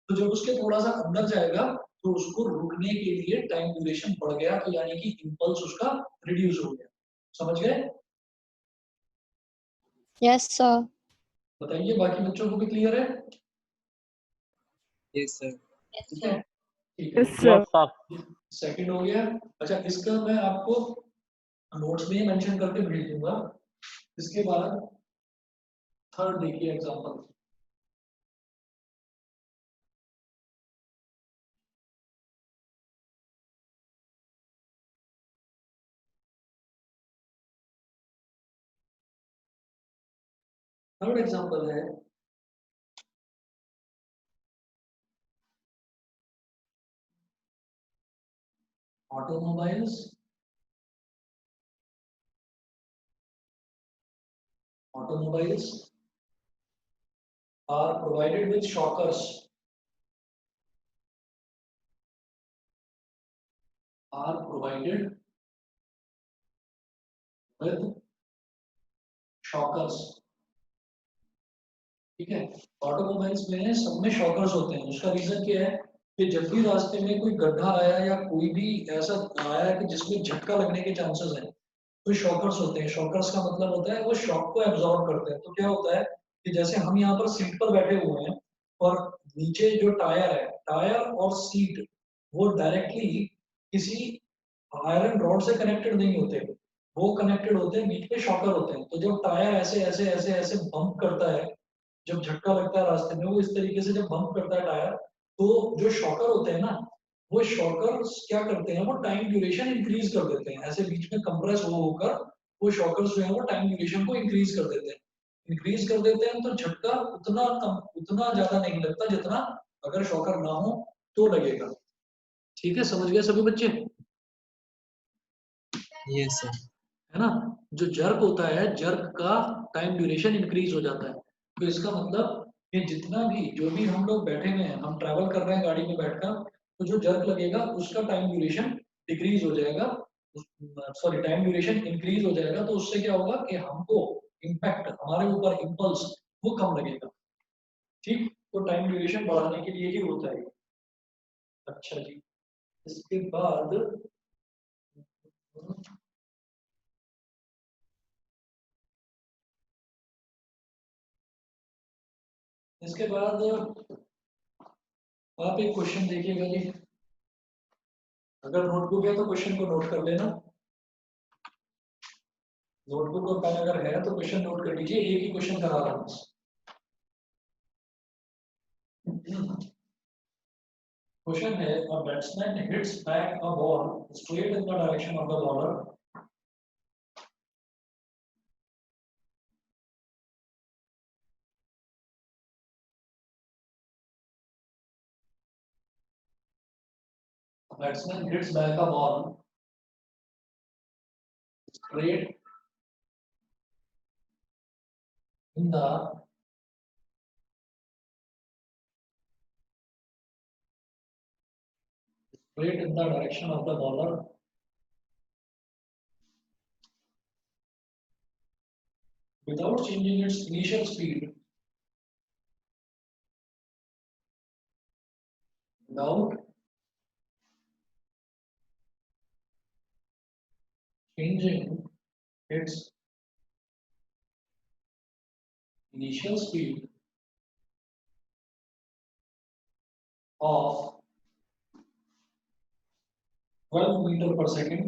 तो जब उसके थोड़ा सा अंदर जाएगा तो उसको रुकने के लिए टाइम ड्यूरेशन बढ़ गया, तो यानी कि इंपल्स उसका रिड्यूस हो गया। समझ गए? Yes sir. बताइए बाकी बच्चों को भी क्लियर है? Yes sir. ठीक है, ठीक है। Yes sir. सेकंड हो गया। अच्छा, इसका मैं आपको नोट्स में मेंशन करके भेज दूंगा। इसके बाद थर्ड देखिए एग्जांपल। थर्ड एग्जांपल है automobiles are provided with shockers, are provided with shockers। ठीक है, ऑटोमोबाइल्स में सब में शॉकर्स होते हैं। उसका रीजन क्या है कि जब भी रास्ते में कोई गड्ढा आया या कोई भी ऐसा आया कि जिसमें झटका लगने के चांसेस हैं, तो शॉकर्स होते हैं। शॉकर्स का मतलब होता है वो शॉक को एब्जॉर्ब करते हैं। तो क्या होता है कि जैसे हम यहाँ पर सीट पर बैठे हुए हैं और नीचे जो टायर है, टायर और सीट वो डायरेक्टली किसी आयरन रॉड से कनेक्टेड नहीं होते, वो कनेक्टेड होते हैं, बीच में शॉकर होते हैं। तो जब टायर ऐसे ऐसे ऐसे ऐसे बम्प करता है, जब झटका लगता है रास्ते में, वो इस तरीके से जब बम्प करता है टायर, तो जो शॉकर होते हैं ना, वो शॉकर क्या करते हैं, वो टाइम ड्यूरेशन इंक्रीज कर देते हैं। ऐसे बीच में कंप्रेस होकर वो शॉकर्स जो है वो टाइम ड्यूरेशन को इंक्रीज कर देते हैं। इंक्रीज कर देते हैं तो झटका उतना कम, उतना ज्यादा नहीं लगता जितना अगर शॉकर ना हो तो लगेगा। ठीक है, समझ गए सभी बच्चे? Yes sir. है ना? जो जर्क होता है, जर्क का टाइम ड्यूरेशन इंक्रीज हो जाता है। तो इसका मतलब कि जितना भी जो भी हम लोग बैठे हुए हैं, हम ट्रैवल कर रहे हैं गाड़ी में बैठकर, तो जो जर्क लगेगा उसका टाइम ड्यूरेशन डिक्रीज हो जाएगा, सॉरी टाइम ड्यूरेशन इंक्रीज हो जाएगा। तो उससे क्या होगा कि हमको इम्पैक्ट, हमारे ऊपर इम्पल्स वो कम लगेगा। ठीक, तो टाइम ड्यूरेशन बढ़ाने के लिए ही होता है। अच्छा जी, इसके बाद इसके बाद आप एक क्वेश्चन देखिएगा जी। अगर नोटबुक है तो क्वेश्चन को नोट कर लेना। नोटबुक और पेन अगर है तो क्वेश्चन नोट कर लीजिए, एक ही क्वेश्चन करा रहा हूँ। क्वेश्चन है, a batsman hits back a ball straight in the direction of the bowler. Batsman hits back a ball straight in the straight in the direction of the bowler without changing its initial speed, without changing its initial speed of 12 meter per second,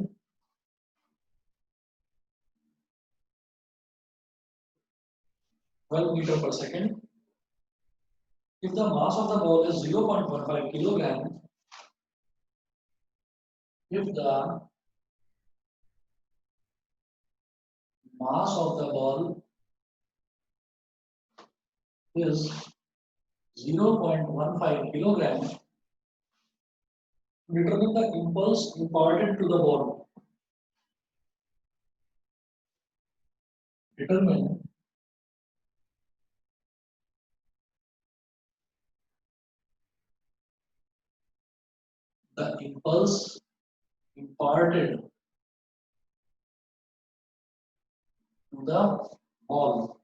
if the mass of the ball is 0.15 kilogram, if the mass of the ball is 0.15 kilogram, determine the impulse imparted to the ball. Determine the impulse imparted to the ball।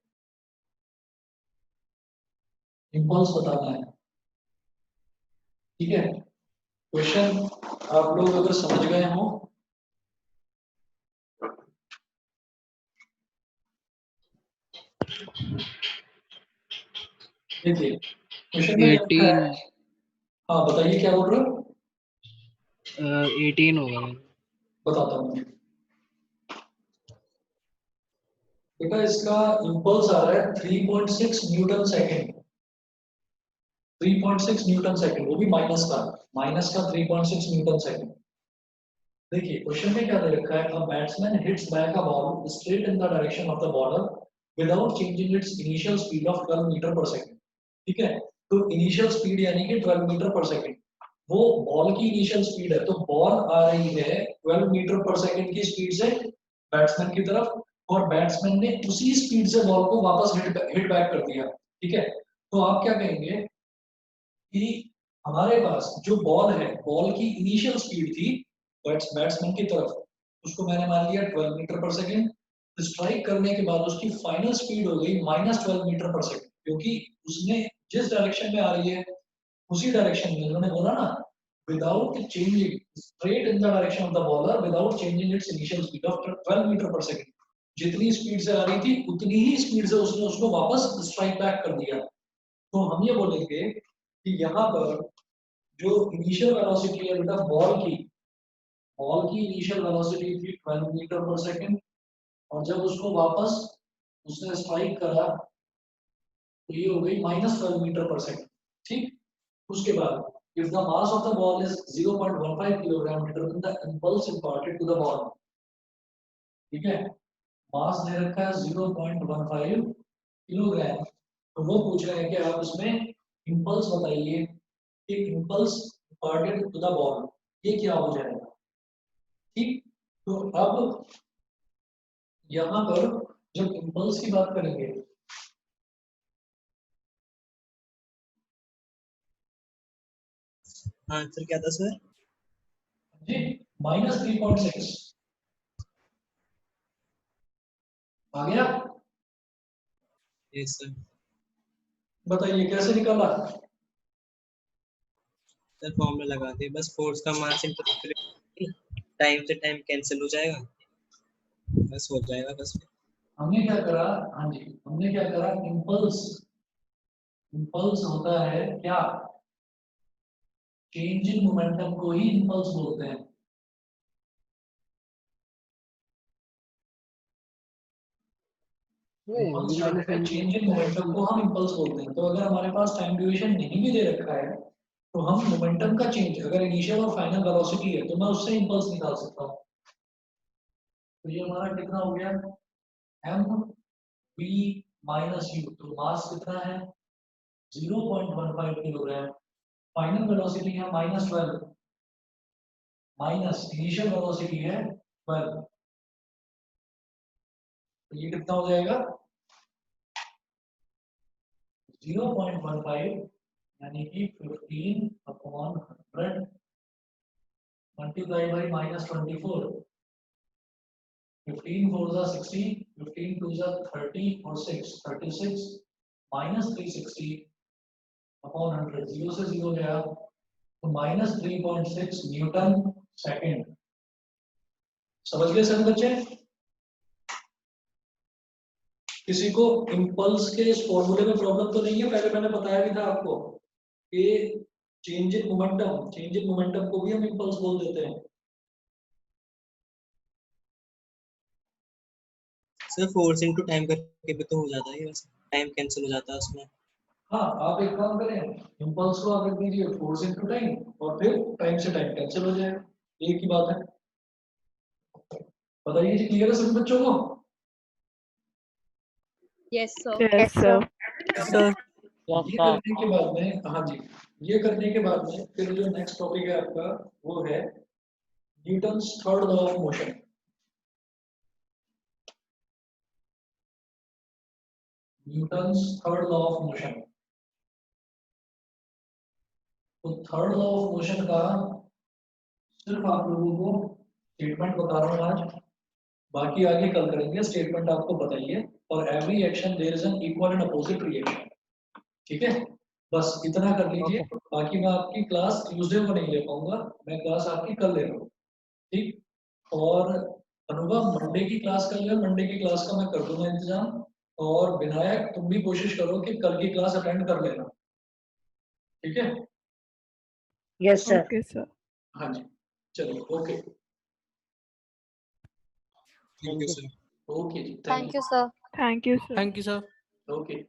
Impulse बताना है। ठीक है, question आप लोग अगर समझ गए हो देखिए क्वेश्चन में क्या लिखा 18 है? हाँ बताइए क्या बोल रहे हो? 18 होगा। बताता हूँ बेटा, इसका इम्पल्स आ रहा है 3.6 न्यूटन सेकेंड। 3.6 न्यूटन सेकेंड, वो भी माइनस का 3.6 न्यूटन सेकेंड। देखिए क्वेश्चन में क्या दे रखा है, a batsman hits back a ball straight in the direction of the bowler without changing its initial speed of 12 metre per second. ठीक है, तो इनिशियल स्पीड यानी कि 12 मीटर पर सेकंड, वो बॉल की इनिशियल स्पीड है, तो बॉल आ रही है 12 मीटर पर सेकंड की स्पीड से बैट्समैन की तरफ, और बैट्समैन ने उसी स्पीड से बॉल को वापस हिट बैक कर दिया। ठीक है, तो आप क्या कहेंगे कि हमारे पास जो बॉल है, बॉल की इनिशियल स्पीड थी बैट्समैन की तरफ, उसको मैंने मान लिया 12 मीटर पर सेकंड। स्ट्राइक करने के बाद उसकी फाइनल स्पीड हो गई -12 मीटर पर सेकंड, क्योंकि उसने जिस डायरेक्शन में आ रही है उसी डायरेक्शन में, उन्होंने बोला ना, without changing straight in the direction of the bowler without changing its initial speed of 12 metre per second, जितनी स्पीड से आ रही थी उतनी ही स्पीड से उसने उसको वापस स्ट्राइक बैक कर दिया। तो हम ये बोलेंगे कि यहाँ पर जो इनिशियल वेलोसिटी है बेटा बॉल की इनिशियल वेलोसिटी थी 12 मीटर पर सेकंड, और जब उसको वापस उसने स्ट्राइक करा तो ये हो गई -12 मीटर पर सेकंड। ठीक, उसके बाद if the mass of the ball is 0.15 kilogram, determine the impulse imparted to the ball। ठीक है, मास दे रखा है 0.15 किलोग्राम, तो वो पूछ रहे हैं कि आप इसमें इम्पल्स बताइए कि impulse imparted to the ball ये क्या हो जाएगा। ठीक, तो अब यहाँ पर जब इम्पल्स की बात करेंगे, आंसर क्या था सर? जी -3.6 आ गया। Yes sir. बताइए कैसे निकाला? सर फॉर्मूला लगा दिए, बस फोर्स का मास इनटू टाइम से टाइम कैंसिल हो जाएगा, बस हो जाएगा बस। हमने क्या करा, हाँ जी हमने क्या करा, इम्पल्स इम्पल्स होता है क्या, चेंज इन मोमेंटम को ही इम्पल्स बोलते हैं। इम्पल्स जो है चेंज इन मोमेंटम को हम इम्पल्स बोलते हैं। तो अगर हमारे पास टाइम ड्यूरेशन नहीं भी दे रखा है तो हम मोमेंटम का चेंज, अगर इनिशियल और फाइनल वेलोसिटी है तो मैं उससे इम्पल्स निकाल सकता हूँ। तो ये हमारा कितना हो गया, एम वी माइनस यू, तो मास कितना है 0.15 किलोग्राम, फाइनल वेलोसिटी है -12, माइनस इनिशियल वेलोसिटी है 12, तो ये कितना हो जाएगा 0.15 यानी कि 15/100 मल्टीप्लाई बाई -24, 15 4 जा 60, 15 2 जा 30 और 6 36 -360 अपॉन 100, 0 से 0 गया तो -3.6 न्यूटन सेकंड। समझ गए सभी बच्चे? किसी को इम्पल्स के इस फॉर्मूले में प्रॉब्लम तो नहीं है? पहले मैंने बताया भी था आपको कि चेंज इन मोमेंटम को भी हम इम्पल्स बोल देते हैं। सर फोर्स इनटू टाइम करके भी तो हो जाता है, वैसे टाइम कैंसिल हो जाता है उसमें। हाँ, आप एक काम करें, इम्पल्स को आप रख दीजिए फोर्स इनटू टाइम, और फिर टाइम से टाइम कैंसिल हो जाएगा, एक ही बात है। बताइए जी, क्लियर है सभी बच्चों को? Yes sir. Yes, sir. Sir ये करने के बाद में, हाँ जी, ये करने के बाद में फिर जो नेक्स्ट टॉपिक है आपका वो है Newton's third law of motion. Newton's third law of motion. तो थर्ड लॉ ऑफ मोशन का सिर्फ आप लोगों को स्टेटमेंट बता रहा हूँ आज, बाकी आगे कल करेंगे। स्टेटमेंट आपको बताइए, और every action there is an equal and opposite reaction. ठीक है, बस इतना कर लीजिए। बाकी मैं आपकी क्लास ट्यूसडे को नहीं ले पाऊंगा, मैं क्लास आपकी कल ले रहा हूँ। ठीक, और अनुभव मंडे की क्लास कर ले, मंडे की क्लास का मैं कर दूंगा इंतजाम। और विनायक तुम भी कोशिश करो कि कल की क्लास अटेंड कर लेना, ठीक है? Yes sir. Okay sir. हाँ जी, चलो okay. Thank you sir. Okay जी, thank you sir. Thank you sir. Thank you sir. Okay.